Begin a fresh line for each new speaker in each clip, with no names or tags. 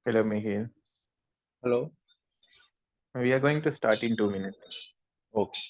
Hello, Mihir.
Hello.
We are going to start in 2 minutes.
Okay.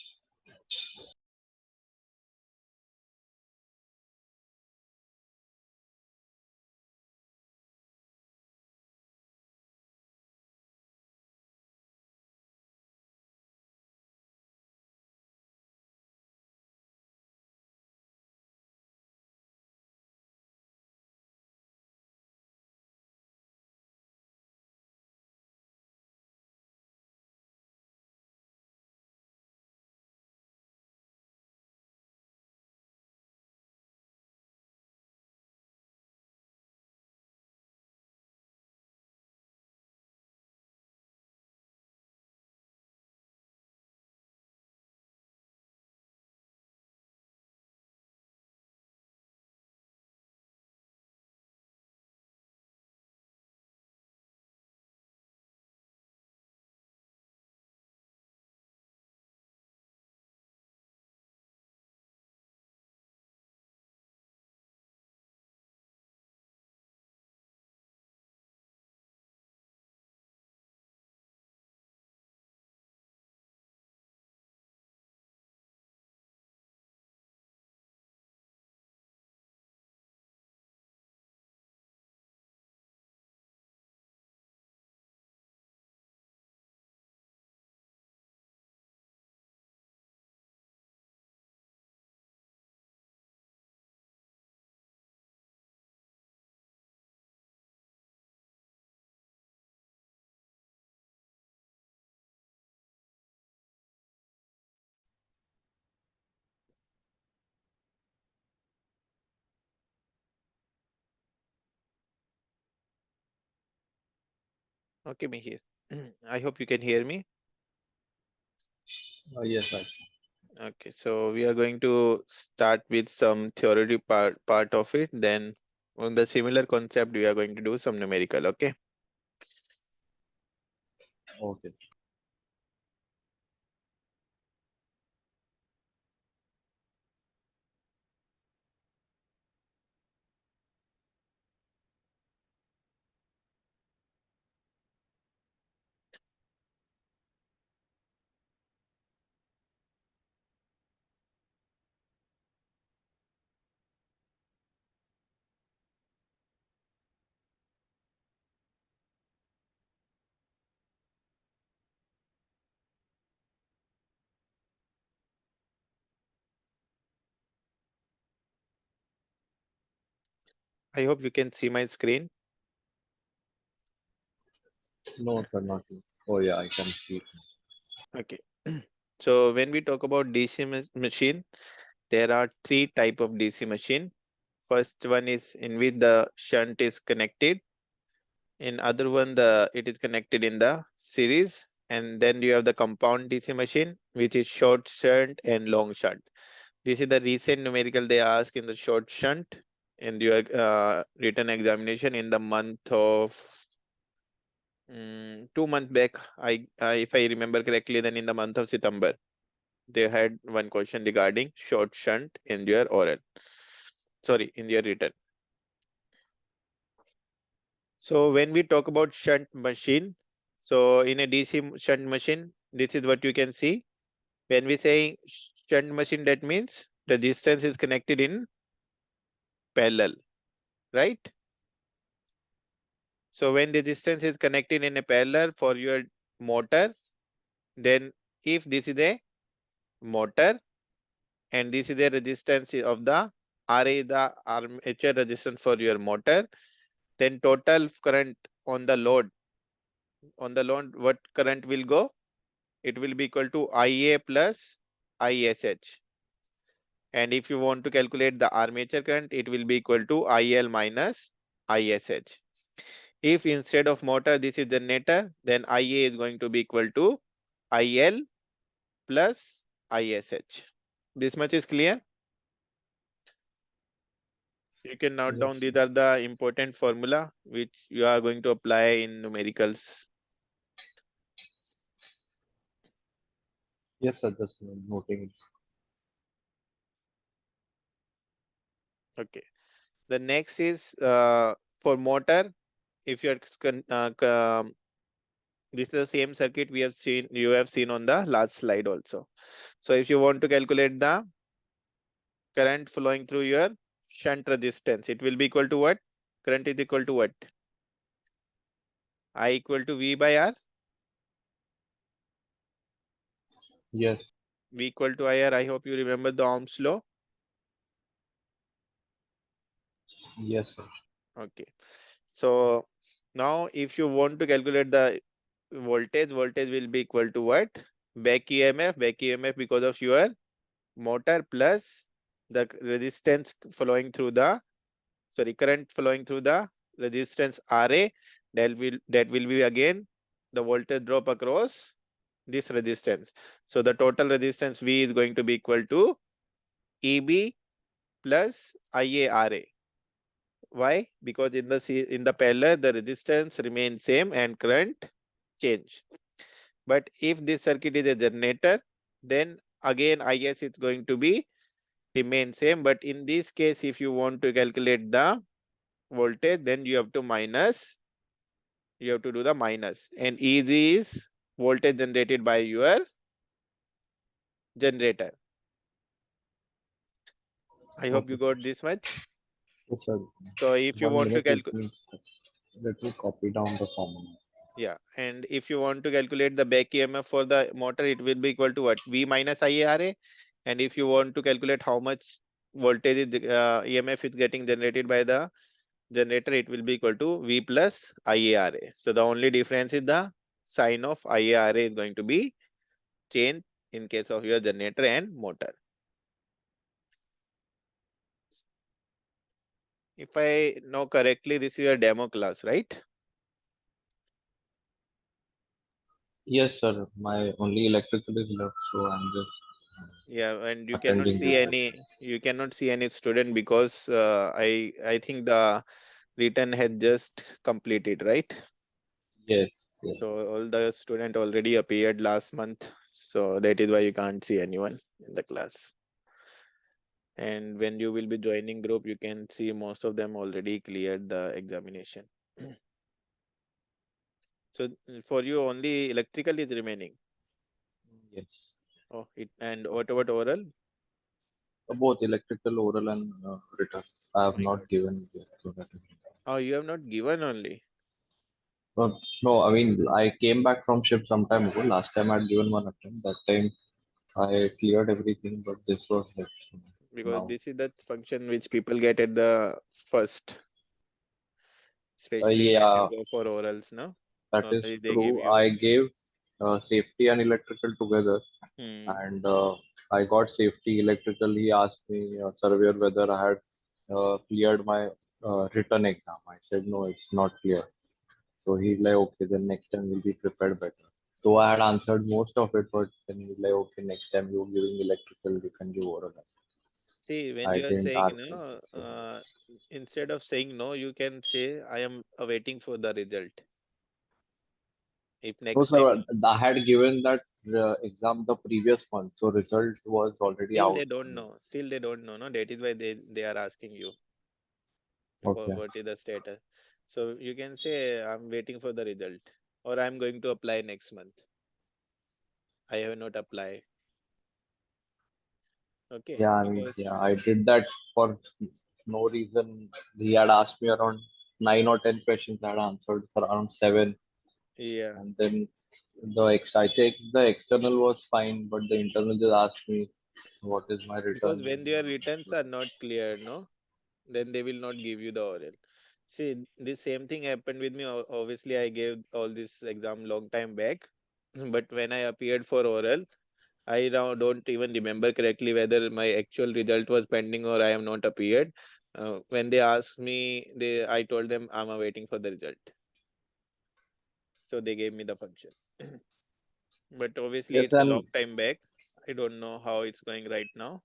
Okay, Mihir. I hope you can hear me.
Yes, sir.
Okay, so we are going to start with some theory part of it. Then on the similar concept, we are going to do some numerical. Okay.
Okay.
I hope you can see my screen.
No, sir, not you. Oh, yeah, I can see it.
Okay. So when we talk about DC machine, there are three type of DC machine. First one is in which the shunt is connected. In other one, the it is connected in the series. And then you have the compound DC machine, which is short shunt and long shunt. This is the recent numerical they ask in the short shunt in your written examination in the month of 2 months back. If I remember correctly, then in the month of September, they had one question regarding short shunt in your oral. Sorry, in your written. So when we talk about shunt machine, so in a DC shunt machine, this is what you can see. When we say shunt machine, that means the distance is connected in parallel, right? So when the resistance is connected in a parallel for your motor, then if this is a motor and this is the resistance of the RA is the armature resistance for your motor, then total current on the load, what current will go? It will be equal to IA plus ISH. And if you want to calculate the armature current, it will be equal to IL minus ISH. If instead of motor, this is generator, then IA is going to be equal to IL plus ISH. This much is clear. You can note down
Yes.
these are the important formula which you are going to apply in numericals.
Yes, sir, just noting it.
Okay. The next is for motor. if you're this is the same circuit you have seen on the last slide also. So if you want to calculate the current flowing through your shunt resistance, it will be equal to what? Current is equal to what? I equal to V by R.
Yes.
V equal to IR. I hope you remember the Ohm's law.
Yes, sir.
Okay. So now if you want to calculate the voltage will be equal to what? Back EMF because of your motor plus the resistance flowing through the, sorry, current flowing through the resistance RA, that will be again the voltage drop across this resistance. So the total resistance V is going to be equal to EB plus IARA. Why? Because in the parallel the resistance remains same and current change. But if this circuit is a generator, then again IS is going to be remain same. But in this case, if you want to calculate the voltage, then you have to do the minus. And EG is voltage generated by your generator. I hope you
Okay.
got this much.
Yes, sir.
So if you
1
want to
minute.
calculate,
Let me copy down the formula.
yeah, and if you want to calculate the back EMF for the motor, it will be equal to what? V minus IARA. And if you want to calculate how much voltage is, EMF is getting generated by the generator, it will be equal to V plus IARA. So the only difference is the sign of IARA is going to be changed in case of your generator and motor. If I know correctly, this is your demo class, right?
Yes, sir. My only electrical is left, so I'm just
Yeah, and
attending this lecture.
you cannot see any student because I think the written had just completed, right?
Yes, yes.
So all the student already appeared last month, so that is why you can't see anyone in the class. And when you will be joining group, you can see most of them already cleared the examination. So for you only electrical is remaining.
Yes.
Oh, it, and what about oral?
Both electrical, oral, and written. I have
My God.
not given yet. So that is.
Oh, you have not given only.
No, I mean, I came back from shift some time ago. Last time I had given one attempt. That time I cleared everything, but this was left.
Because
Now,
this is the function which people get at the first, especially when you
yeah,
go for orals, no?
that is
Normally they give
true.
you.
I gave safety and electrical together,
Hmm.
and I got safety electrical. He asked me, surveyor, whether I had cleared my written exam. I said, no, it's not clear. So he's like, okay, then next time we'll be prepared better. So I had answered most of it, but then he's like, okay, next time you're giving electrical, you can give oral.
See, when
I
you are
didn't
saying
argue.
no,
So,
instead of saying no, you can say I am awaiting for the result. If
no,
next
sir,
time,
I had given that exam the previous month, so result was already
still
out.
they don't know. Still they don't know. No, that is why they are asking you
Okay.
what is the status. So you can say I'm waiting for the result, or I'm going to apply next month. I have not applied. Okay,
Yeah, I mean,
because
yeah, I did that for no reason. He had asked me around 9 or 10 questions. I had answered for around seven,
yeah,
and then I think the external was fine, but the internal just asked me what is my
because
return.
when their returns are not clear, no, then they will not give you the oral. See, the same thing happened with me. Obviously, I gave all this exam long time back, but when I appeared for oral, I now don't even remember correctly whether my actual result was pending or I have not appeared. When they asked me, I told them I'm awaiting for the result. So they gave me the function. But obviously,
Yes,
it's a long
and
time back. I don't know how it's going right now.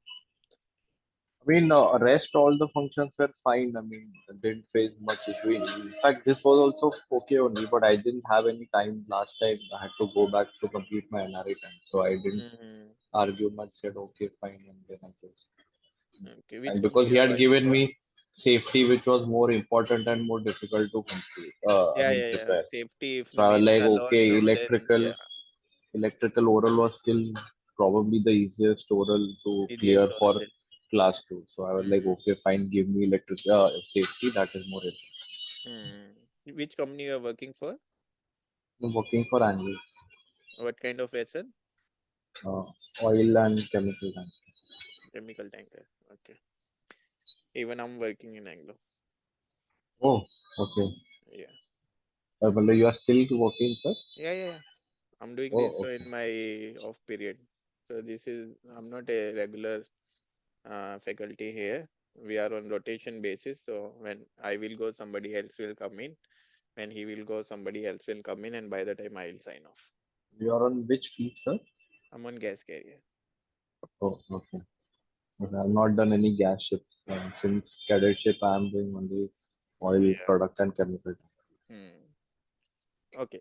I mean, rest all the functions were fine. I mean, I didn't face much issue. In fact, this was also okay only, but I didn't have any time last time. I had to go back to complete my NRI time, so I didn't
Hmm.
argue much. Said okay, fine, and then I just
Okay, which
and
company
because he
you are
had
working
given
for?
me. safety, which was more important and more difficult to complete. I
Yeah,
mean,
yeah, yeah.
prepare.
Safety, if
So I was
means
like,
the Lord
okay,
know, then yeah,
electrical oral was still probably the easiest oral to
easiest
clear
solve
for
this.
class two. So I was like,
Hmm.
okay, fine, give me safety. That is more important.
Hmm. Which company you are working for?
I'm working for Angle,
What kind of vessel?
uh, oil and chemical.
Chemical tanker. Okay. Even I'm working in Anglo.
Oh, okay.
Yeah.
Well, you are still working, sir?
Yeah, yeah, yeah. I'm doing this
Oh,
so
okay.
in my off period. So this is I'm not a regular faculty here. We are on rotation basis. So when I will go, somebody else will come in. When he will go, somebody else will come in, and by the time I will sign off.
You are on which field, sir?
I'm on gas carrier.
Oh, okay. But I have not done any gas ships. Since cadetship, I am doing only oil
Yeah.
product and chemical.
Hmm. Okay.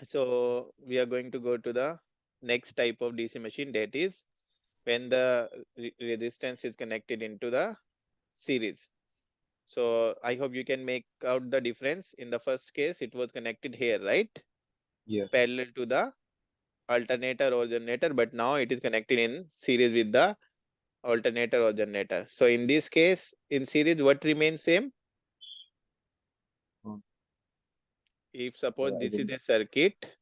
So we are going to go to the next type of DC machine, that is when the resistance is connected into the series. So I hope you can make out the difference. In the first case, it was connected here, right?
Yeah.
Parallel to the alternator or generator, but now it is connected in series with the alternator or generator. So in this case, in series, what remains same?
Uh,
If suppose
I
this is
didn't.
a circuit,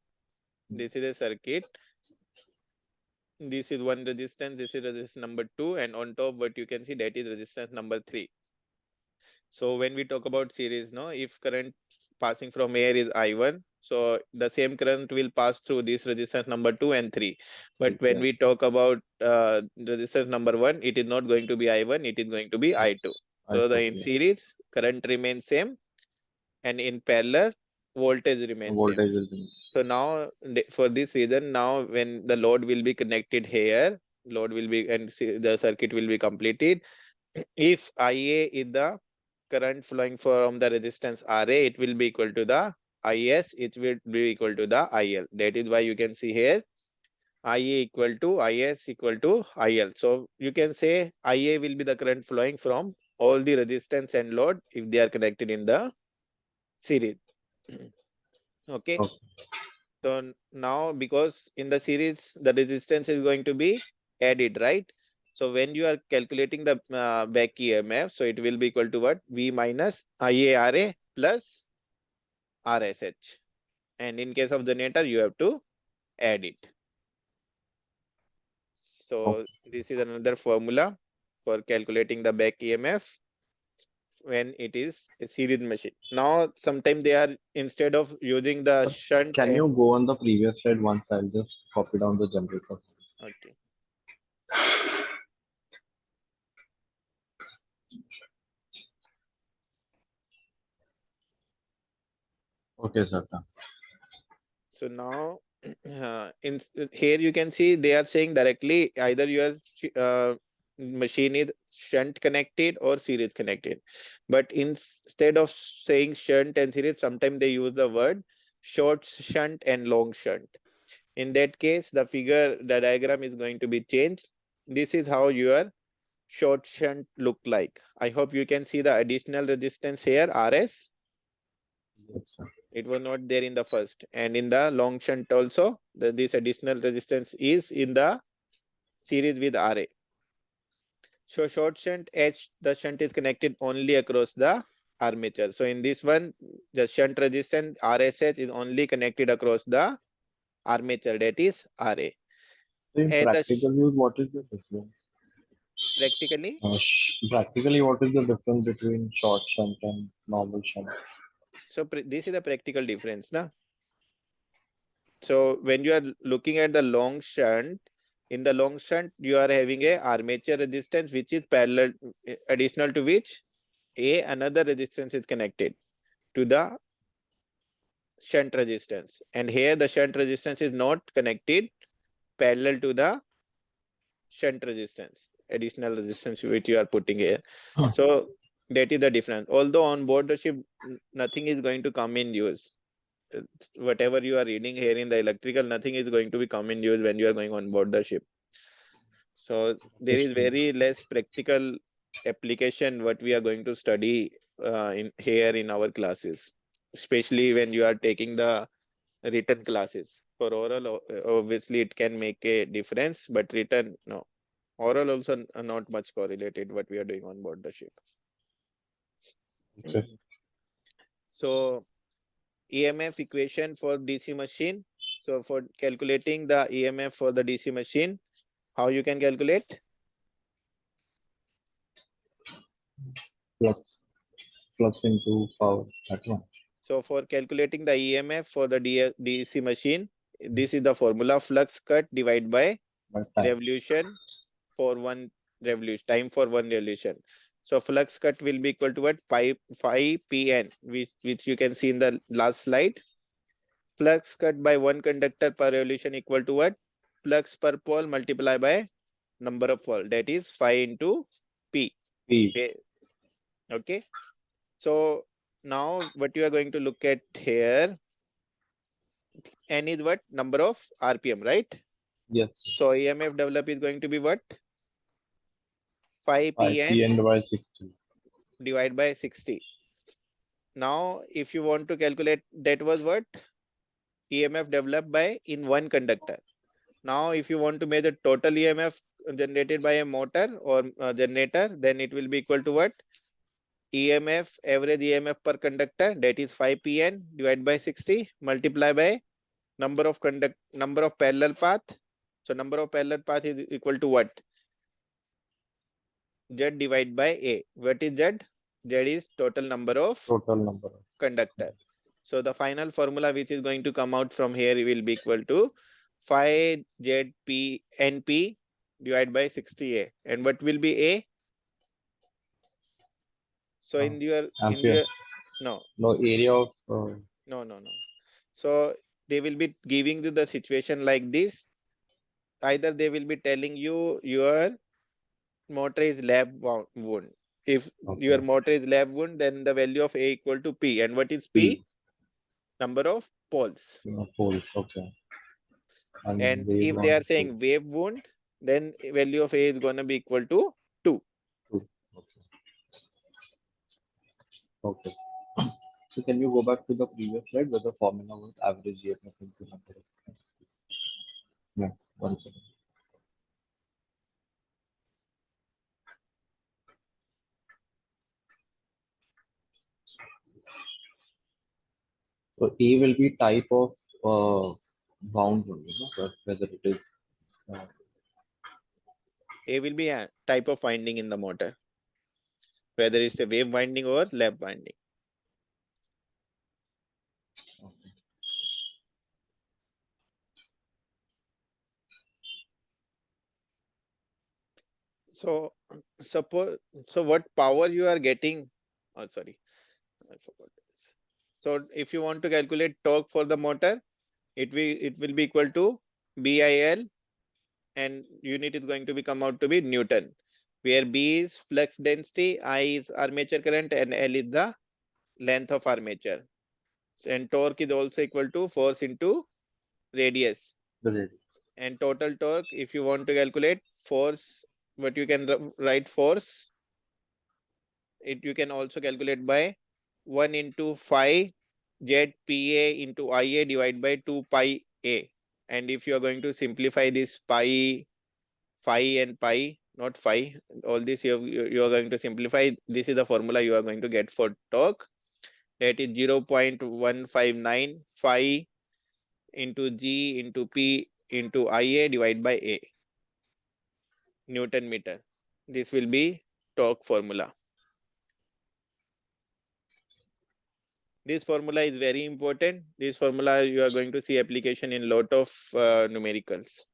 this is a circuit, this is one resistance, this is resistance number 2, and on top what you can see, that is resistance number 3. So when we talk about series, no, if current passing from here is I1, so the same current will pass through this resistance number 2 and 3. But when
Yeah.
we talk about resistance number 1, it is not going to be I1, it is going to be I2.
I
So the
took,
in
yeah.
series, current remains same, and in parallel, voltage remains same.
Voltage will be.
So now for this reason, now when the load will be connected here, load will be and the circuit will be completed. If IA is the current flowing from the resistance RA, it will be equal to the IS, it will be equal to the IL. That is why you can see here IA equal to IS equal to IL. So you can say IA will be the current flowing from all the resistance and load if they are connected in the series. Okay.
Okay.
So now because in the series the resistance is going to be added, right? So when you are calculating the back EMF, so it will be equal to what? V minus IARA plus RSH. And in case of generator, you have to add it.
Okay.
So this is another formula for calculating the back EMF when it is a series machine. Now, sometimes they are instead of using the
Sir,
shunt
can
and
you go on the previous slide once? I'll just copy down the generator.
okay.
Okay, sir. Done.
So now, here you can see they are saying directly either your machine is shunt connected or series connected. But instead of saying shunt and series, sometimes they use the word short shunt and long shunt. In that case, the diagram is going to be changed. This is how your short shunt look like. I hope you can see the additional resistance here, RS.
Yes, sir.
It was not there in the first, and in the long shunt also this additional resistance is in the series with RA. So short shunt H, the shunt is connected only across the armature. So in this one, the shunt resistance RSH is only connected across the armature, that is RA.
So in
And
practical use, what is the difference?
practically,
Practically, what is the difference between short shunt and normal shunt?
so this is a practical difference, na? So when you are looking at the long shunt, in the long shunt, you are having a armature resistance which is parallel, additional to which another resistance is connected to the shunt resistance. And here the shunt resistance is not connected parallel to the shunt resistance, additional resistance which you are putting here. So that is the difference. Although on board the ship, nothing is going to come in use. Whatever you are reading here in the electrical, nothing is going to be come in use when you are going on board the ship. So there is
Understood.
very less practical application what we are going to study in here in our classes, especially when you are taking the written classes. For oral, obviously it can make a difference, but written, no. Oral also not much correlated what we are doing on board the ship.
Okay.
So EMF equation for DC machine. So for calculating the EMF for the DC machine, how you can calculate?
Flux. Flux into power. That one.
So for calculating the EMF for the DC machine, this is the formula: flux cut divided by
By time.
revolution for one revolution, time for one revolution. So flux cut will be equal to what? Pi Pn, which you can see in the last slide. Flux cut by one conductor per revolution equal to what? Flux per pole multiplied by number of pole, that is phi into P.
P.
Okay. So now what you are going to look at here, N is what? Number of RPM, right?
Yes.
So EMF develop is going to be what? 5
By
PN
P and by 60.
divided by 60. Now, if you want to calculate, that was what? EMF developed by in one conductor. Now, if you want to measure total EMF generated by a motor or a generator, then it will be equal to what? EMF, average EMF per conductor, that is 5 PN divided by 60, multiply by number of parallel path. So number of parallel path is equal to what? Z divided by A. What is Z? Z is total number of
Total number.
conductor. So the final formula which is going to come out from here will be equal to 5ZP NP divided by 60A. And what will be A? So in
Ampere.
your no,
No area of.
no. So they will be giving you the situation like this. Either they will be telling you your motor is lap wound. If your
Okay.
motor is lap wound, then the value of A equal to P. And what is P?
P.
Number of poles.
Poles. Okay. And
And
wave
if they are
one, two,
saying wave wound, then value of A is going to be equal to 2.
two. Okay. Okay. So can you go back to the previous slide where the formula was average EMF into number of. Yeah. 1 second. So A will be type of bound only, no? Whether it is. Uh,
A will be a type of winding in the motor, whether it's a wave winding or lap winding.
okay.
So suppose, so what power you are getting? Oh, sorry, I forgot this. So if you want to calculate torque for the motor, it will be equal to BIL, and unit is going to be come out to be Newton, where B is flux density, I is armature current, and L is the length of armature. And torque is also equal to force into radius.
The rate.
And total torque, if you want to calculate force, what you can write force, it you can also calculate by 1 into phi ZPA into IA divided by 2 pi A. And if you are going to simplify this phi and pi, not phi, all this you are going to simplify. This is the formula you are going to get for torque. That is 0.159 phi into G into P into IA divided by A, Newton meter. This will be torque formula. This formula is very important. This formula you are going to see application in lot of numericals.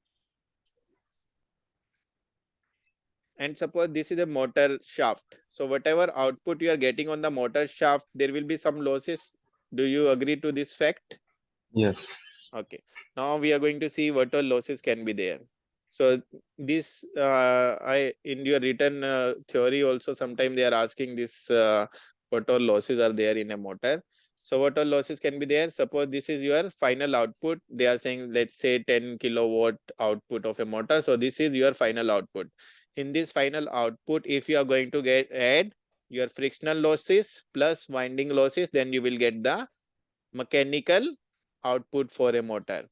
And suppose this is a motor shaft. So whatever output you are getting on the motor shaft, there will be some losses. Do you agree to this fact?
Yes.
Okay. Now we are going to see what all losses can be there. So this I in your written theory also sometimes they are asking this what all losses are there in a motor. So what all losses can be there? Suppose this is your final output. They are saying let's say 10 kilowatt output of a motor. So this is your final output. in this final output, if you are going to add your frictional losses plus winding losses, then you will get the mechanical output for a motor.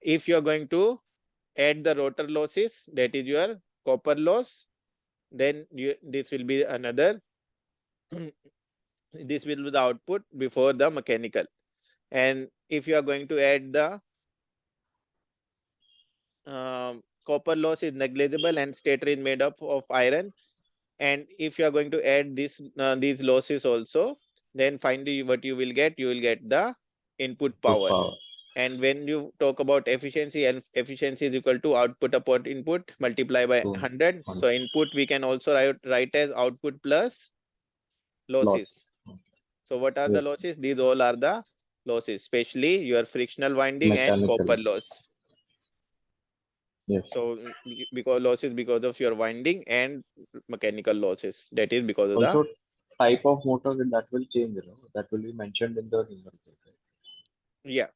If you are going to add the rotor losses, that is your copper loss, then this will be another this will be the output before the mechanical. And if you are going to add the copper loss is negligible and stator is made up of iron, and if you are going to add this these losses also, then finally what you will get, you will get the input
Good
power.
power.
And when you talk about efficiency, and efficiency is equal to output upon input multiply by
So
100.
one
So input we can also write as output plus
loss.
losses. So what are the
Yes.
losses? These all are the losses, especially your frictional winding and copper
Mechanical.
loss.
Yes.
So because losses because of your winding and mechanical losses, that is because of the
Also, type of motor that will change. That will be mentioned in the numerical.
yeah.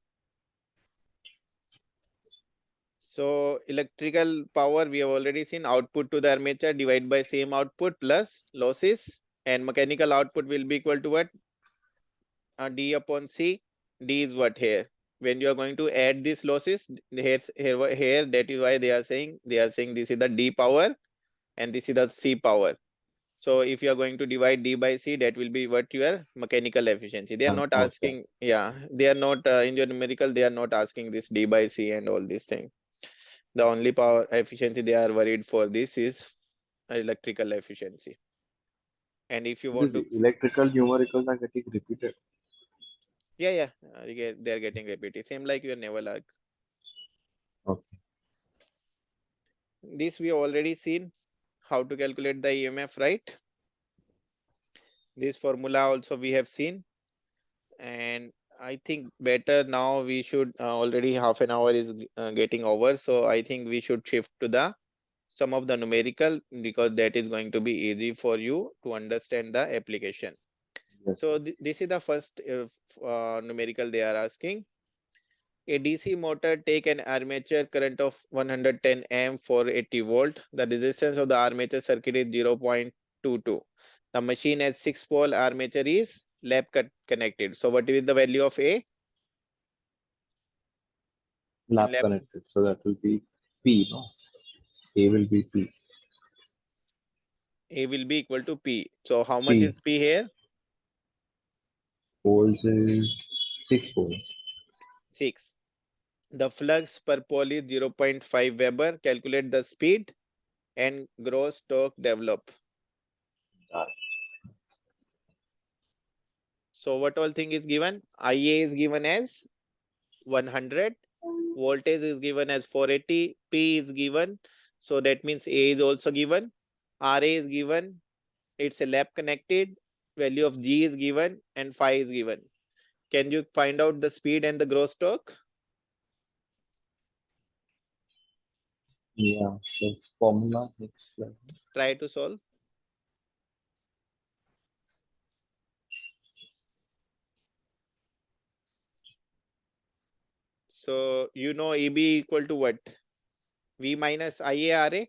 So electrical power we have already seen, output to the armature divided by same output plus losses, and mechanical output will be equal to what? D upon C. D is what here? When you are going to add these losses, here that is why they are saying this is the D power and this is the C power. So if you are going to divide D by C, that will be what your mechanical efficiency. They are not
Okay.
asking, yeah, they are not in your numerical, they are not asking this D by C and all these things. The only power efficiency they are worried for this is electrical efficiency. And if you want
These
to,
electrical numericals are getting repeated.
yeah, they are getting repeated. Same like your naval arc.
Okay.
This we already seen how to calculate the EMF, right? This formula also we have seen, and I think better now we should already half an hour is getting over, so I think we should shift to the some of the numerical, because that is going to be easy for you to understand the application.
Yes,
So
sir.
this is the first numerical they are asking. A DC motor take an armature current of 110 amp for 80 volt. The resistance of the armature circuit is 0.22. The machine has 6 pole armature is lap connected. So what is the value of A in
Lap
lap?
connected. So that will be P, no? A will be P.
A will be equal to P. So how much
P
is P here?
poles is 6 poles.
6. The flux per pole is 0.5 Weber. Calculate the speed and gross torque develop.
Uh,
So what all thing is given? IA is given as 100, voltage is given as 480, P is given, so that means A is also given, RA is given, it's a lap connected, value of G is given, and phi is given. Can you find out the speed and the gross torque?
yeah, so formula next slide.
Try to solve. So you know EB equal to what? V minus IARA.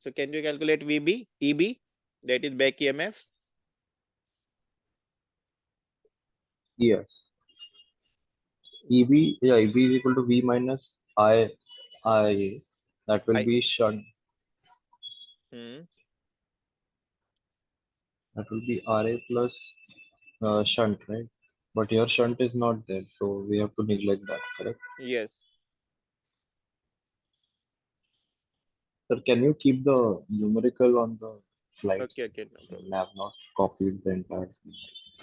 So can you calculate VB? EB, that is back EMF.
Yes. EB, yeah, EB is equal to V minus I. That will
I,
be shunt.
hmm,
That will be RA plus shunt, right? But here shunt is not there, so we have to neglect that, correct?
yes.
Sir, can you keep the numerical on the slides?
Okay, no problem.
I have not copied the entire thing.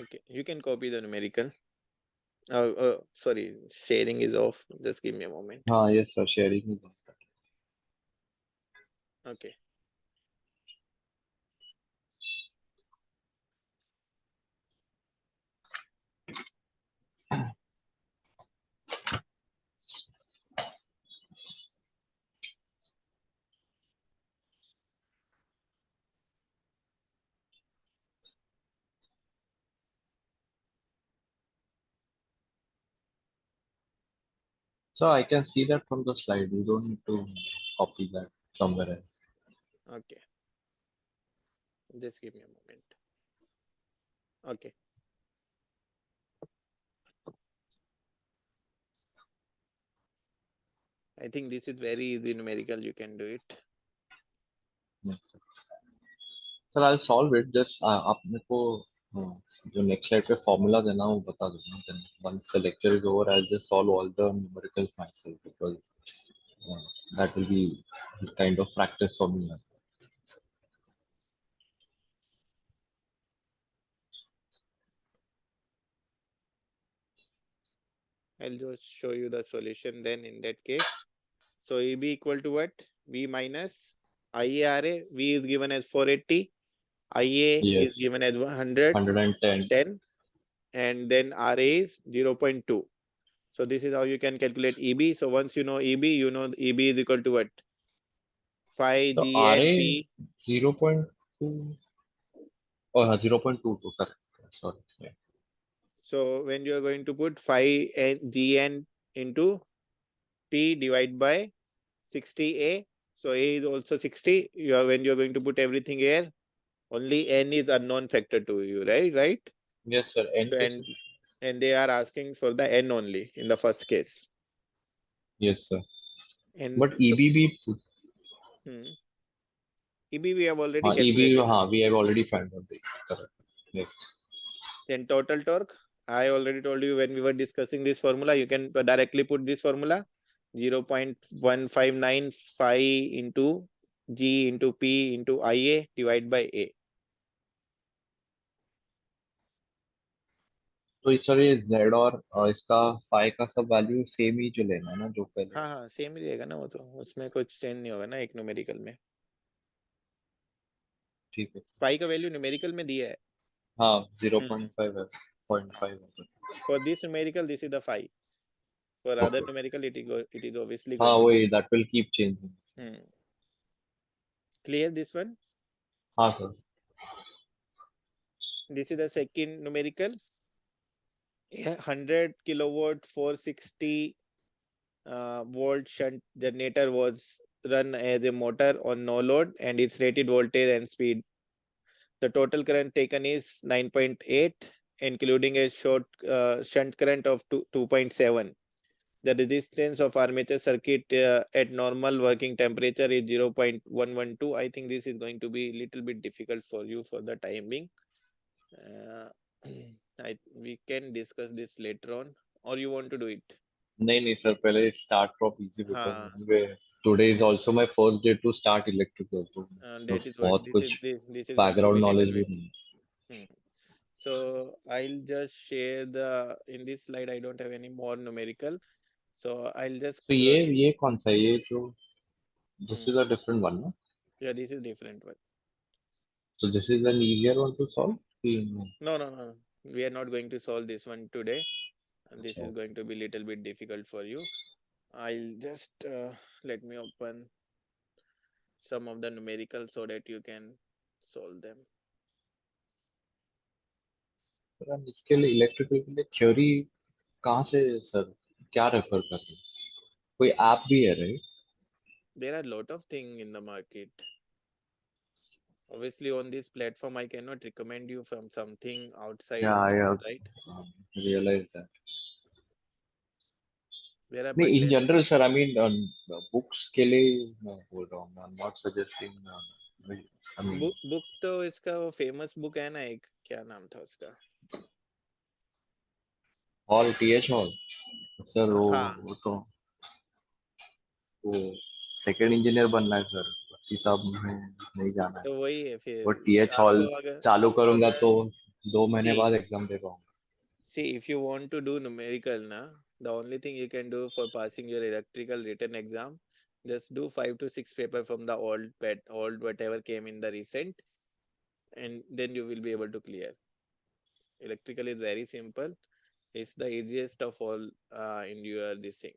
Okay, you can copy the numerical. Sorry, sharing is off. Just give me a moment.
Ah, yes, sir, sharing is on that.
Okay.
So I can see that from the slide. You don't need to copy that. somewhere else.
Okay, just give me a moment. Okay, I think this is very easy numerical. You can do it.
Yes, sir. Sir, I'll solve it. Just आप मेरे को जो next slide पे formula देना वो बता देना. Then once the lecture is over, I'll just solve all the numericals myself because that will be kind of practice for me.
I'll just show you the solution then in that case. So EB equal to what? V minus IARA. V is given as 480. IA is
Yes,
given as 110,
110.
and then RA is 0.2. So this is how you can calculate EB. So once you know EB, you know EB is equal to what? 5
So RA
GNP.
0.2 or 0.22, correct. Sorry. Yeah.
So when you are going to put 5 GN into P divided by 60A. So A is also 60. You are when you are going to put everything here, only N is unknown factor to you, right? Right?
Yes, sir. N
So
case.
and they are asking for the N only in the first case.
Yes, sir.
And
But
so
EBB,
hmm, EB we have already
EB,
calculated.
we have already found out. Correct. Yes.
Then total torque, I already told you when we were discussing this formula, you can directly put this formula 0.1595 into G into P into IA divided by A.
तो sir ये Z और इसका phi का सब value same ही जो लेना है ना जो पहले.
हाँ हाँ सेम ही रहेगा ना, वो तो उसमें कुछ चेंज नहीं होगा ना एक न्यूमेरिकल में.
ठीक है.
पाई का वैल्यू न्यूमेरिकल में दिया है.
हाँ 0.5 है, 0.5 है.
For this numerical, this is the 5. For other
Okay.
numerical, it is obviously
हाँ
going to be.
वही that will keep changing.
Clear this one?
हाँ sir.
This is the second numerical. 100 kilowatt 460 volt shunt generator was run as a motor on no load and its rated voltage and speed. The total current taken is 9.8, including a short shunt current of 2.7. The resistance of armature circuit at normal working temperature is 0.112. I think this is going to be a little bit difficult for you for the time being. Uh, we can discuss this later on, or you want to do it?
नहीं sir पहले start from easy because
हाँ,
anyway today is also my first day to start electrical तो
that
बस
is what
बहुत कुछ
this is going to be
background
little
knowledge
bit.
भी नहीं.
Hmm. So I'll just share the in this slide. I don't have any more numerical, so I'll just
तो ये कौन सा है? ये जो this is
hmm,
a different one no?
yeah, this is different one.
So this is an easier one to solve.
No. We are not going to solve this one today. And this is
So
going to be little bit difficult for you. I'll just let me open some of the numerical so that you can solve them.
Sir इसके लिए electrical के लिए theory कहाँ से sir क्या refer कर रहे हैं? कोई ऐप भी है right?
There are a lot of things in the market. Obviously, on this platform, I cannot recommend you from something outside,
Yeah, I have
right?
realized that.
There are
नहीं इन
plenty.
General sir I mean books के लिए मैं बोल रहा हूँ. I am not suggesting I mean
book तो इसका वो फेमस बुक है ना, एक क्या नाम था उसका?
हॉल टीएच हॉल सर
हाँ,
वो तो वो सेकंड इंजीनियर बनना है सर. बाकी सब में नहीं जाना है.
तो वही है फिर.
वो टीएच हॉल चालू
आपको
करूंगा
अगर
तो 2 महीने
सी
बाद एग्जाम दे पाऊंगा.
See, if you want to do numerical, na, the only thing you can do for passing your electrical written exam, just do 5 to 6 paper from the old whatever came in the recent, and then you will be able to clear. Electrical is very simple. It's the easiest of all in your this thing.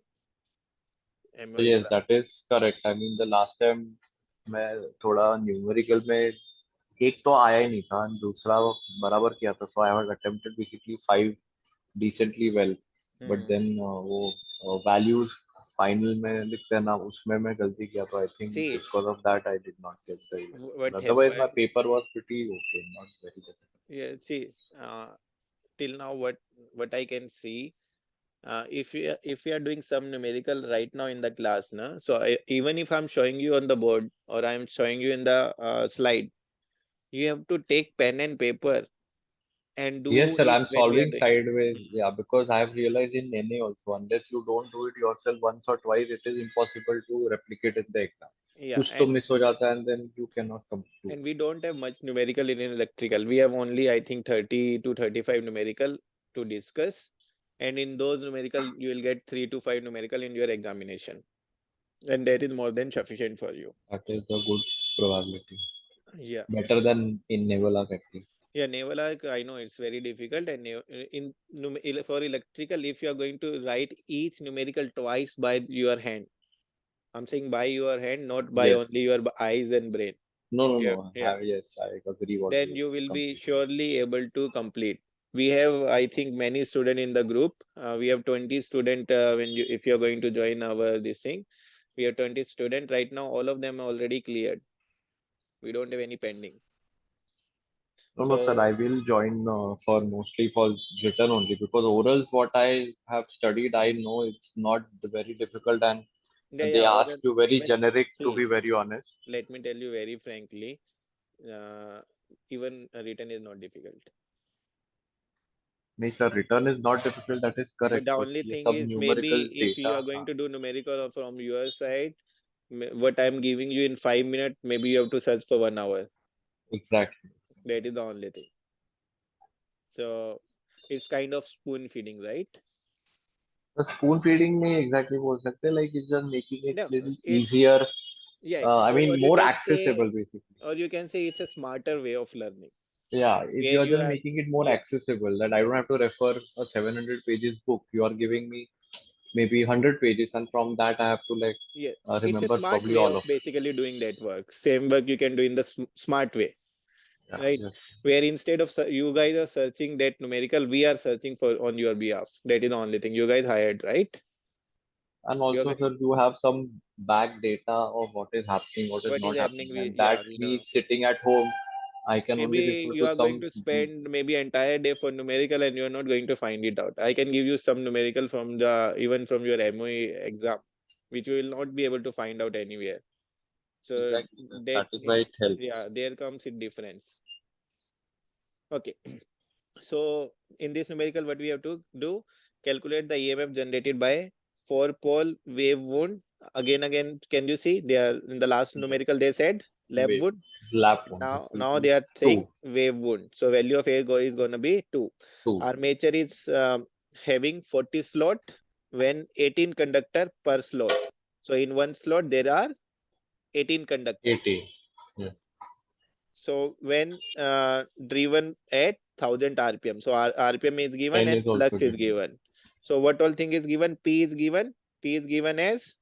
So
MOE
yes, that
branch.
is correct. I mean, the last time मैं थोड़ा numerical में एक तो आया ही नहीं था दूसरा बराबर किया था. So I had attempted basically 5 decently well, but
Hmm.
then वो values फाइनल में लिखते हैं ना, उसमें मैं गलती किया, तो I think
See,
because of that I did not get the
what
electrical, otherwise my
happened?
Paper was pretty okay, not very difficult.
Yeah, see, till now, what I can see, if we are doing some numerical right now in the class, na, so even if I'm showing you on the board or I'm showing you in the slide, you have to take pen and paper and
Yes,
do
sir,
it
I'm
when we are
solving
doing it.
sideways. Yeah, because I have realized in NA also, unless you don't do it yourself once or twice, it is impossible to replicate in the exam.
Yeah,
कुछ तो miss हो जाता है and then you cannot do
and
it.
we don't have much numerical in electrical. We have only, I think, 30 to 35 numerical to discuss. And in those numerical, you will get 3 to 5 numerical in your examination. And that is more than sufficient for you.
That is a good probability.
Yeah.
Better than in naval arc at least.
Yeah, naval arc, I know it's very difficult. And for electrical, if you are going to write each numerical twice by your hand, I'm saying by your hand, not by only
Yes.
your eyes and brain.
No, no,
Yeah,
no.
yeah.
Yes, I agree what
Then
you
you
say
will be
completely.
surely able to complete. We have, I think, many student in the group. We have 20 student when you if you're going to join our this thing. We have 20 student right now. All of them are already cleared. We don't have any pending.
No, no, sir.
So
I will join for mostly for written only, because orals, what I have studied, I know it's not very difficult, and
yeah,
they
yeah.
ask you very
Even
generic, to
see,
be very honest.
let me tell you very frankly, uh, even written is not difficult.
नहीं sir, return is not difficult, that is
But
correct,
the
but
only
ये
thing
सब
is maybe
numerical
if you
data,
are going
हाँ,
to do numerical or from your side, what I'm giving you in 5 minutes, maybe you have to search for 1 hour.
exactly.
That is the only thing. So it's kind of spoon feeding, right?
The spoon feeding में exactly बोल सकते हैं, like it's just making it
No,
little
it
easier.
yeah,
I
or
mean
you
more
can say,
accessible basically.
it's a smarter way of learning
Yeah, if
where
you are
you
just
are,
making it more
yeah,
accessible, that I don't have to refer a 700 pages book. You are giving me maybe 100 pages, and from that I have to like
yeah. It's a
remember
smart
probably
way
all
of
of it.
basically doing that work. Same work you can do in the smart way,
Yeah,
right?
yes.
Where instead of you guys are searching that numerical, we are searching for on your behalf. That is the only thing you guys hired, right?
And
You
also,
guys,
sir, you have some back data of what is happening, what is
what is
not
happening?
happening,
We,
and
yeah,
that
we
me
know.
sitting at home, I can only
Maybe
refer
you
to
are going
some.
to spend maybe entire day for numerical and you're not going to find it out. I can give you some numerical from the even from your MOE exam, which you will not be able to find out anywhere. So
Exactly, sir.
that
That is why it
yeah,
helps.
there comes a difference. Okay. So in this numerical, what we have to do, calculate the EMF generated by four pole wave wound. Again, can you see they are in the last numerical they said lab
Wait,
wound.
lap one. This will
Now
be
they are saying
two,
wave wound. So value of A is going to be 2.
two,
Armature is having 40 slot when 18 conductor per slot. So in one slot there are 18 conductor.
80. Yeah.
So when driven at 1000 RPM. So RPM is given
N
and
is also
flux is
given.
given. So what all thing is given? P is given. P is given as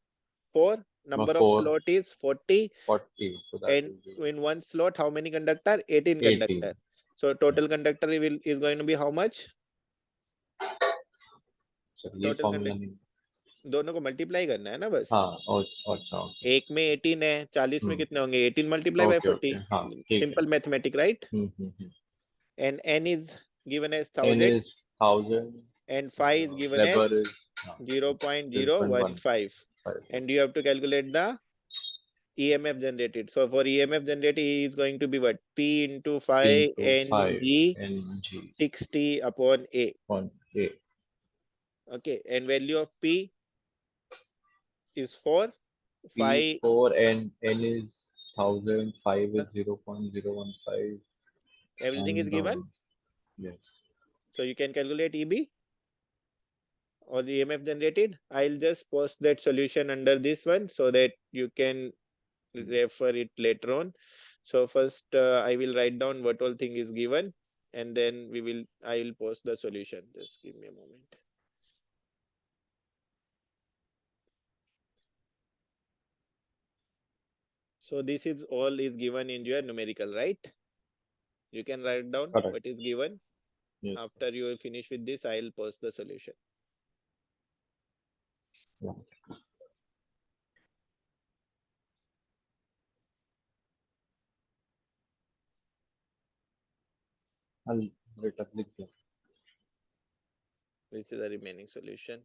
4. Number of
4,
slot is 40.
40. So that
And
will be
in one slot how many conductor? 18
18.
conductor. So total conductor is going to be how much?
Sir ये
total
formula नहीं.
Conduct दोनों को multiply करना है ना बस.
हाँ, और अच्छा, ओके.
एक में 18 है, 40 में कितने होंगे? 18 मल्टीप्लाई बाय
ओके,
40.
ओके, हाँ, ठीक है.
Simple mathematic, right?
Hmm.
And n is given as
N
1000
is 1000.
and phi is given
Weber
as
is 0.15.
0.015. And you have to calculate the EMF generated. So for EMF generated is going to be what? P into phi
Into 5
Ng
Ng
60 upon A.
on A.
Okay, and value of P is 4.
P is
Phi
4 and N is 1000. 5 is 0.015.
everything is
And
given.
yes,
So you can calculate EB or the EMF generated. I'll just post that solution under this one so that you can refer it later on. So first I will write down what all thing is given and then I will post the solution. Just give me a moment. So this is all is given in your numerical, right? You can write down
correct.
what is given.
Yes.
After you finish with this, I'll post the solution.
Yeah. I'll write a click there.
This is the remaining solution.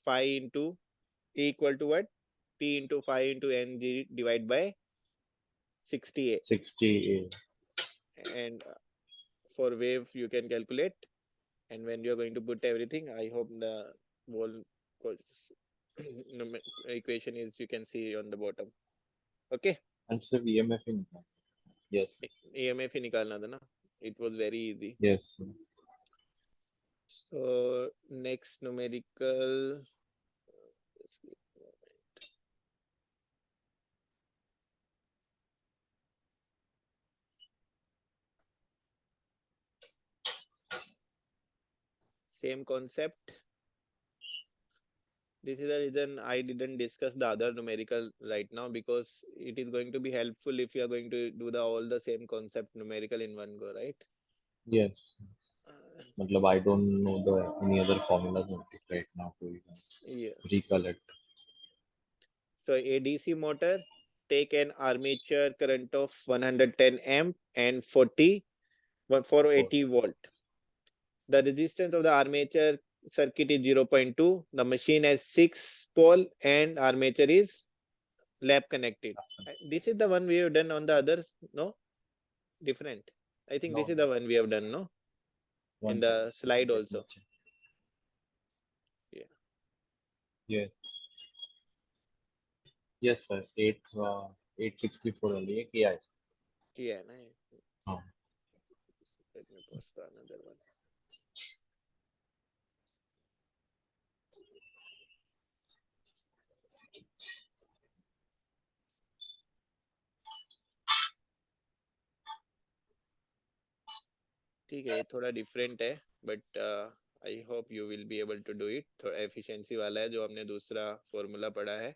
5 into A equal to what? P into 5 into Ng divided by 60A.
60A.
And for wave, you can calculate. And when you're going to put everything, I hope the whole equation is you can see on the bottom. Okay.
And so EMF in. Yes.
EMF ही निकालना था ना. It was very easy.
Yes.
So next numerical. Just give me a moment. Same concept. This is the reason I didn't discuss the other numerical right now, because it is going to be helpful if you are going to do all the same concept numerical in one go, right?
Yes. Matlab, I don't know the any other formulas right now to even
Yeah.
recollect.
So a DC motor take an armature current of 110 amp and 480 volt. The resistance of the armature circuit is 0.2. The machine has 6 pole and armature is lap connected. This is the one we have done on the other, no? Different. I think this
No,
is the one we have done, no? In
one
the slide
second, let
also.
me check.
Yeah.
Yeah. Yes, sir. 864 only है किया है.
किया है ना ये?
हाँ.
Let me post the another one. ठीक है, ये थोड़ा डिफरेंट है, but I hope you will be able to do it. थोड़ा एफिशिएंसी वाला है, जो हमने दूसरा फॉर्मूला पढ़ा है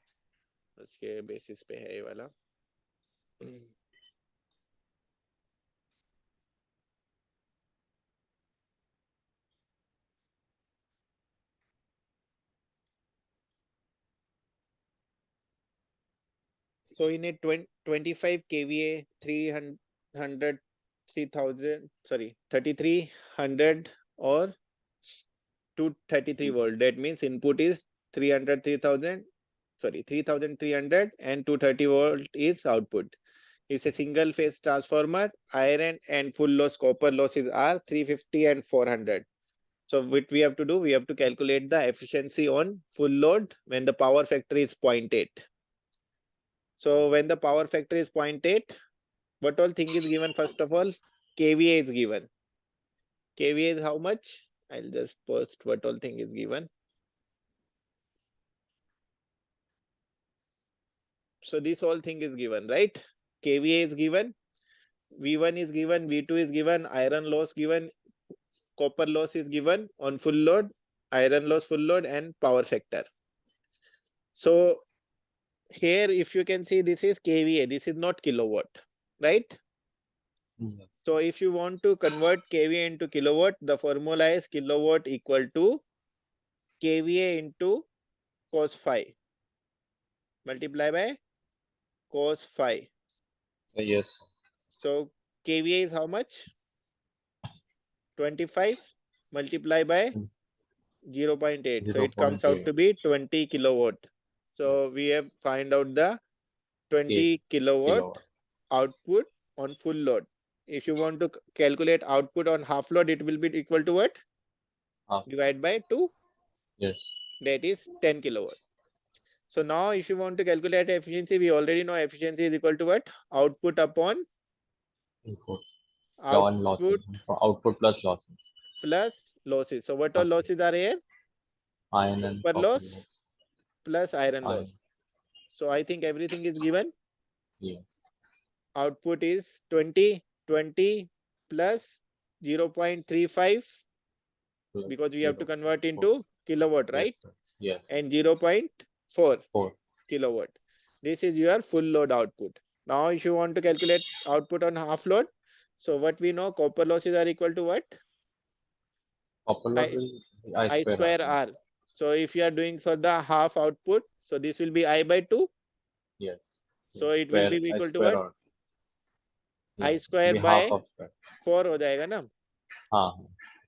उसके बेसिस पे है ये वाला. So in a 25 kVA 300 3000, sorry, 3300 or 233 volt, that means input is 300 3000, sorry, 3300 and 230 volt is output. It's a single phase transformer. Iron and full loss copper losses are 350 and 400. So what we have to do, we have to calculate the efficiency on full load when the power factor is 0.8. So when the power factor is 0.8, what all thing is given? First of all, kVA is given. kVA is how much? I'll just post what all thing is given. So this whole thing is given, right? kVA is given, V1 is given, V2 is given, iron loss given, copper loss is given on full load, iron loss full load, and power factor. So here, if you can see, this is kVA, this is not kilowatt, right?
Yeah.
So if you want to convert kVA into kilowatt, the formula is kilowatt equal to kVA into cos phi multiply by cos phi.
Yes.
So kVA is how much? 25 multiplied by 0.8. So it comes out
0.8
to be 20 kilowatt. So we have find out the 20 kilowatt
kilowatt.
output on full load. If you want to calculate output on half load, it will be equal to what? Divide by 2.
Yes.
That is 10 kilowatt. So now if you want to calculate efficiency, we already know efficiency is equal to what? Output upon
Input. On
output
losses. Output plus losses.
plus losses. So what all
Okay.
losses are here?
Iron and
Copper
copper
loss
loss.
plus iron
Iron.
loss. So I think everything is given.
Yeah.
Output is 20 plus 0.35,
Plus
because we have to
0.
convert into kilowatt,
Yes,
right?
sir. Yes.
And 0.4
4.
kilowatt. This is your full load output. Now if you want to calculate output on half load, so what we know, copper losses are equal to what?
Copper loss
I,
will I
I
square
square
R.
R. So if you are doing for the half output, so this will be I by 2.
Yes.
So it will be
I
equal to
square
what?
R. Yeah,
I square
be
by
half of that.
4 हो जाएगा ना.
हाँ,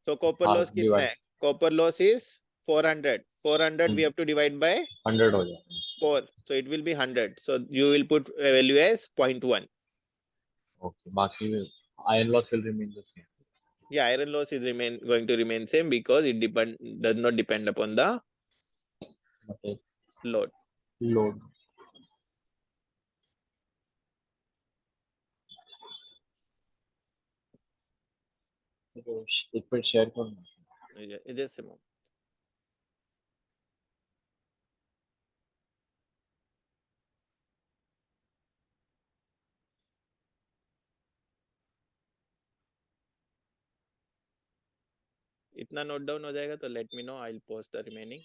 तो copper
half
loss कितना
divide
है? Copper loss is 400. 400 we have to divide by
100 हो जाता है.
4. So it will be 100. So you will put a value as 0.1.
Okay, बाकी iron loss will remain the same.
Yeah, iron loss is going to remain same because it does not depend upon the
Okay,
load.
load. तो एक minute share करना.
Just a moment. इतना note down हो जाएगा तो let me know. I'll post the remaining.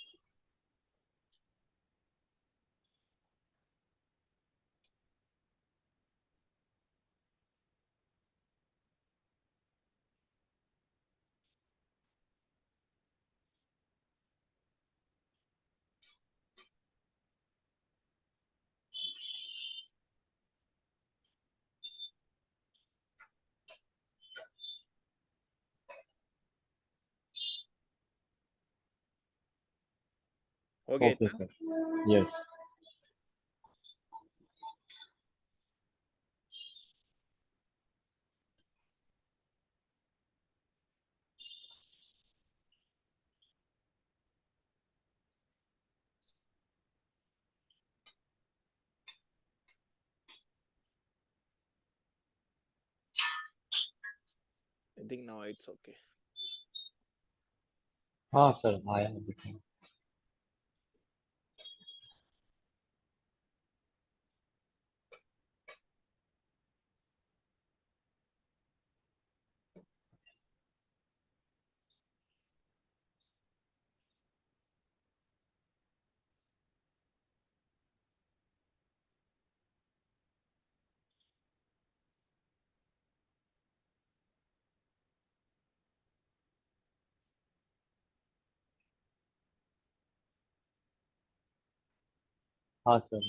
हो गया
Okay,
इतना?
sir. Yes.
I think now it's okay.
हाँ सर आया दिखा. हाँ sir.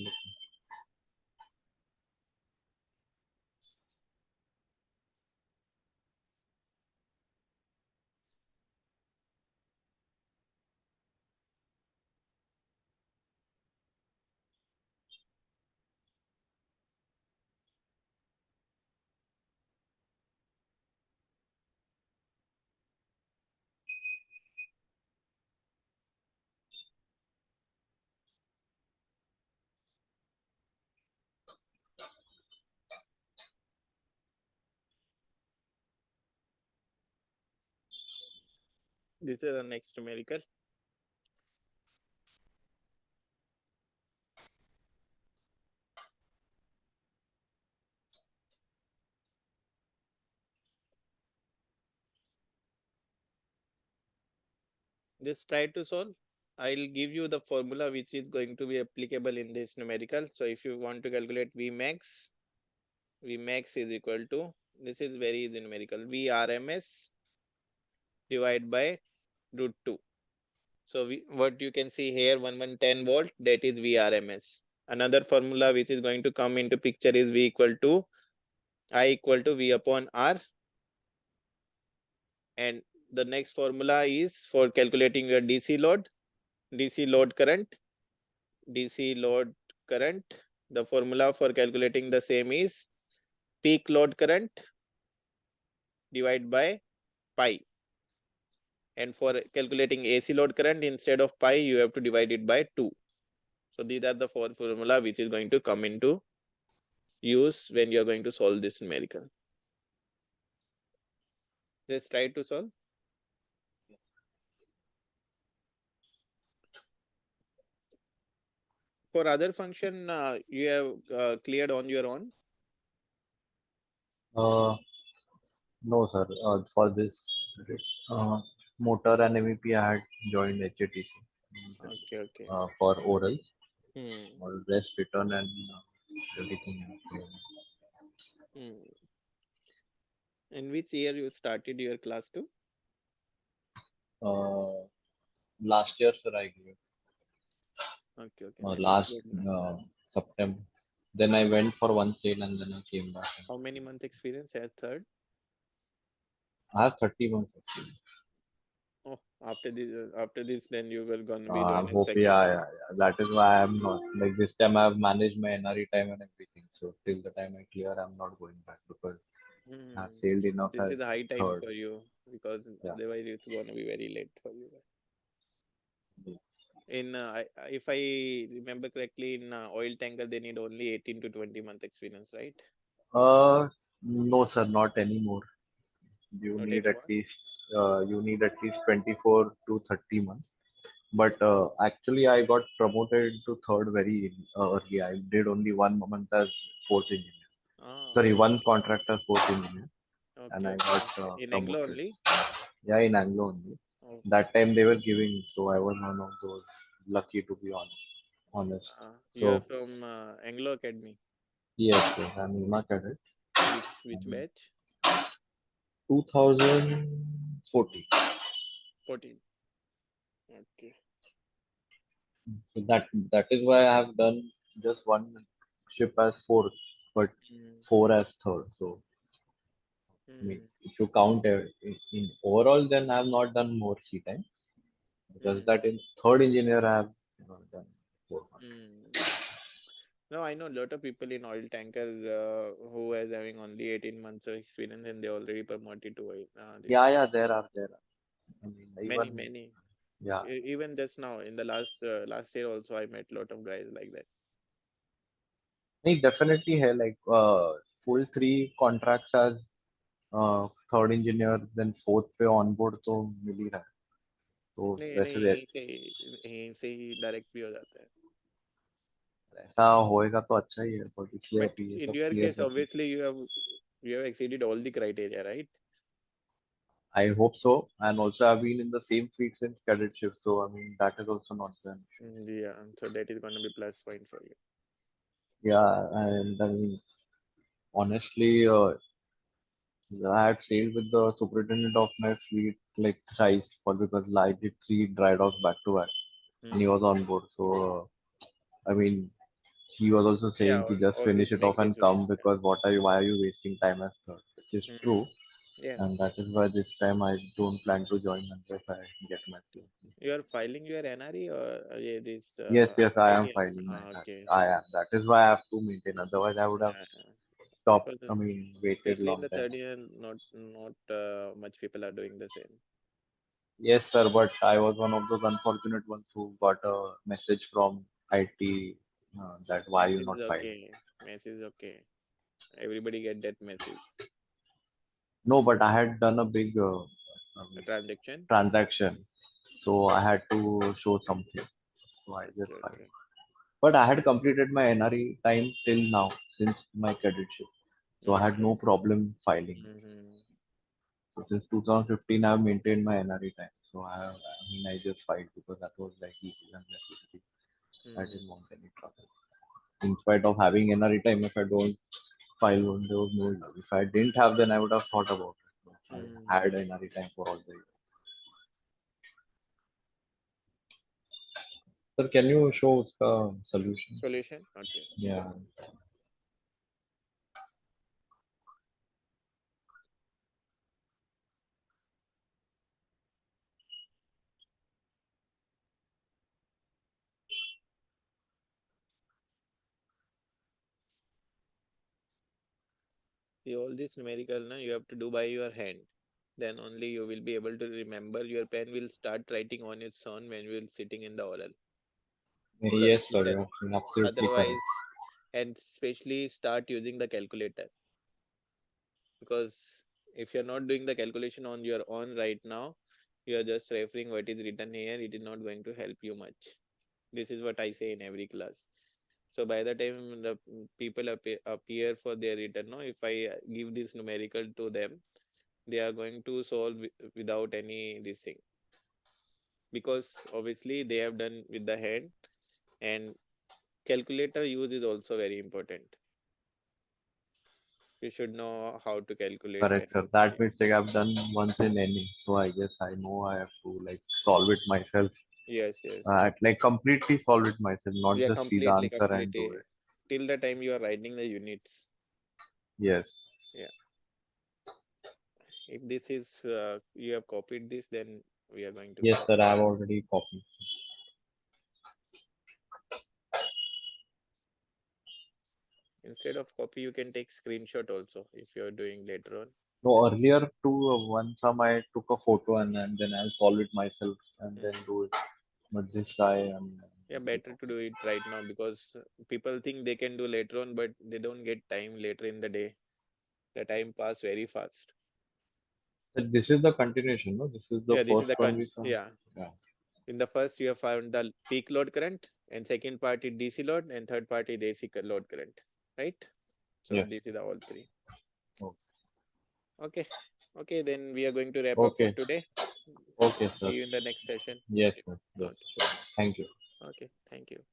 This is the next numerical. Just try to solve. I'll give you the formula which is going to be applicable in this numerical. So if you want to calculate Vmax is equal to, this is very easy numerical, Vrms divided by root 2. So what you can see here, 1110 volt, that is Vrms. Another formula which is going to come into picture is I equal to V upon R. And the next formula is for calculating your DC load current. DC load current. The formula for calculating the same is peak load current divided by pi. And for calculating AC load current, instead of pi, you have to divide it by 2. So these are the 4 formula which is going to come into use when you are going to solve this numerical. Just try to solve. For other function, you have cleared on your own.
No sir. For this motor and MEP I had joined HATC.
Okay, okay.
For oral.
Hmm.
All rest written and everything.
Hmm. In which year you started your class 2?
Last year sir I gave.
Okay, okay. Then it's
Last
good now.
September. Then I went for one sale and then I came back.
How many month experience as third?
I have 30 months experience.
Oh, after this, then you will gonna be
I
joining
hope, yeah,
second.
yeah, yeah. That is why I'm not like this time. I've managed my NRE time and everything. So till the time I clear, I'm not going back because I've
Hmm.
sailed enough
This
as
is a high time
third.
for you because
Yeah.
otherwise it's gonna be very late for you.
Yeah.
If I remember correctly, in oil tanker they need only 18 to 20 month experience, right?
No, sir, not anymore. You
Not
need at
anymore.
least 24 to 30 months. But actually, I got promoted to third very early. I did only 1 month as fourth engineer.
Ah,
Sorry, one
okay,
contractor fourth engineer, and
okay,
I got
okay. In Anglo
promoted.
only.
Yeah, in Anglo only.
Okay.
That time they were giving, so I was one of those lucky to be honest.
You are
So
from Anglo Academy.
yes, yes, I'm IMA cadet.
Which
And
batch?
2014.
14. Okay.
So that is why I have done just one ship as fourth, but
Mm,
four as third. So I mean,
mm,
if you count in overall, then I have not done more sea time because
mm,
that in third engineer I have done 4 months.
mm. No, I know a lot of people in oil tanker who is having only 18 months of experience and they already promoted to
Yeah,
this.
yeah, there are. I mean,
Many,
even
many.
yeah,
Even just now in the last year also I met a lot of guys like that.
नहीं definitely है like full three contracts as third engineer then fourth पे on board तो मिल ही रहा है तो
नहीं नहीं,
वैसे दे-
यहीं से ही डायरेक्ट भी हो जाता है.
ऐसा होएगा तो अच्छा ही है पर इसलिए
But
अभी ये
in
सब
your
क्लियर
case,
करके
obviously you have exceeded all the criteria, right?
I hope so and also I've been in the same fleet since cadetship so I mean that is also not an issue.
Yeah, so that is gonna be plus point for you.
Yeah, and I mean honestly I had sailed with the superintendent of my fleet like thrice for because I did three dry docks back to back and he
Hmm.
was on board so I mean he was also
Yeah,
saying to just
always
finish it
make
off
this
and
way.
come because why are you wasting time as third? Which is
Hmm.
true,
Yeah.
and that is why this time I don't plan to join unless I get my PhD.
You are filing your NRE or yeah, this
Yes, yes, I am
ITN?
filing my that.
Okay.
I am. That is why I have to maintain. Otherwise, I would have
Yeah.
stopped.
But
I mean, waited
especially in
long
the
time.
third year, not much people are doing the same.
Yes, sir, but I was one of those unfortunate ones who got a message from IT that why you
Message
not
is
filing.
okay. Message is okay. Everybody get that message.
No, but I had done a big
A transaction.
transaction, so I had to show something. So I just
Okay,
filed.
okay.
But I had completed my NRE time till now since my cadetship. So I had
Okay.
no problem filing.
Mm-hmm.
So since 2015, I have maintained my NRE time. So I mean, I just filed because that was like easy and necessity. I
Mm-hmm.
didn't want any trouble. In spite of having NRE time, if I don't file one, there was no use. If I didn't have, then I would have thought about it. So I
Mm-hmm.
had NRE time for all the years. Sir, can you show the solution?
Solution. Okay.
Yeah.
See, all this numerical, na, you have to do by your hand. Then only you will be able to remember. Your pen will start writing on its own when you will sitting in the oral. So
Yes, sir.
the,
You're absolutely correct.
otherwise, and especially start using the calculator because if you're not doing the calculation on your own right now, you are just referring what is written here. It is not going to help you much. This is what I say in every class. So by the time the people appear for their return, no, if I give this numerical to them, they are going to solve without any this thing because obviously they have done with the hand and calculator use is also very important. You should know how to calculate
Correct, sir. That
anything.
mistake I've done once in any. So I guess I know I have to like solve it myself.
Yes, yes.
Like completely solve it myself, not
Yeah,
just see the
completely,
answer and do
completely.
it.
till the time you are writing the units.
Yes.
Yeah. If this is you have copied this, then we are going to
Yes,
connect.
sir. I have already copied.
Instead of copy, you can take screenshot also if you are doing later on.
No, earlier too, one time I took a photo and then I'll solve it myself and then
Mm.
do it. But this I am.
Yeah, better to do it right now because people think they can do later on, but they don't get time later in the day. The time pass very fast.
This is the continuation, no? This is the
Yeah, this is
first
the
one we
cons.
saw.
Yeah,
Yeah.
in the first you have found the peak load current, and second part is DC load, and third part is AC load current, right? So
Yes.
this is the all three.
Okay.
Okay, okay, then we are going to wrap up for
Okay.
today.
Okay,
See
sir.
you in the next session.
Yes, sir. Yes.
Okay,
Sure. Thank you.
okay, thank you.